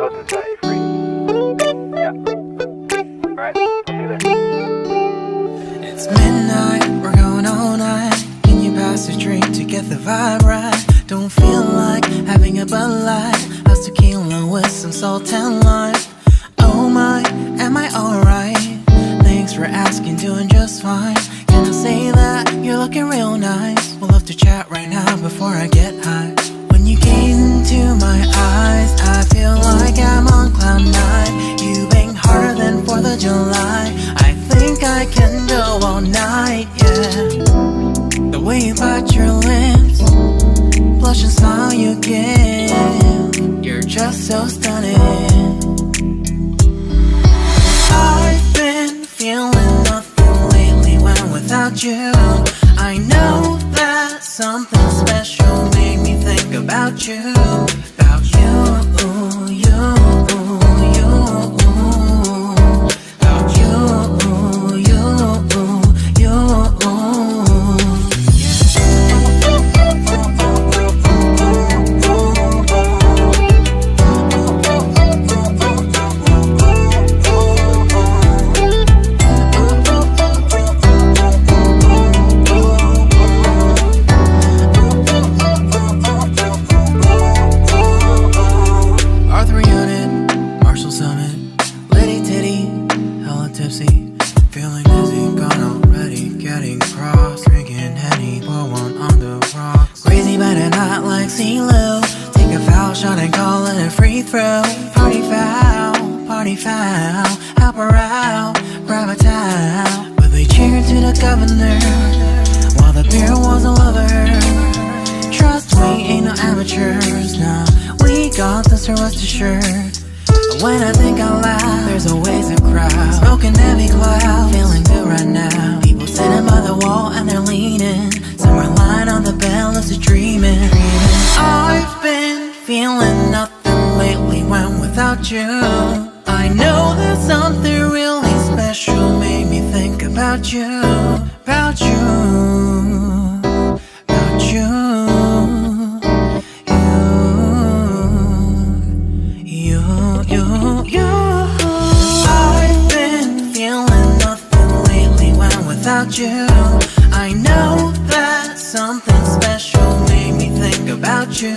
goes and set you free. Yeah. Alright, I'll see you there. It's midnight, we're going all night. Can you pass a drink to get the vibe right? Don't feel like having a Bud Light. How's tequila with some salt and lime? Oh my, am I alright? Thanks for asking, doing just fine. Can I say that you're looking real nice? We'll love to chat right now before I get high. When you gaze into my eyes, I feel like I'm on cloud nine. You bang harder than 4th of July. I think I can go all night, yeah. The way you bite your lips, blush and smile you give, you're just so stunning. I've been feeling nothing lately when without you. I know that something special made me think about you. About you, you, you. About you, you, you. Feeling dizzy, gone already, getting cross, drinking Henny, pour one on the rocks. Crazy but not like CeeLo. Take a foul shot and call it a free throw. Party foul, help her out, grab a towel. But they cheered to the governor, while the beer was a lover. Trust we ain't no amateurs, nah, we got this, rest assured. When I think out loud, there's always a crowd. Smoking heavy cloud, feeling good right now. People sitting by the wall and they're leaning. Some are lying on the bed, lucid dreaming. I've been feeling nothing lately when without you. I know that something really special made me think about you. About you, about you. I've been feeling nothing lately when without you. I know that something special made me think about you.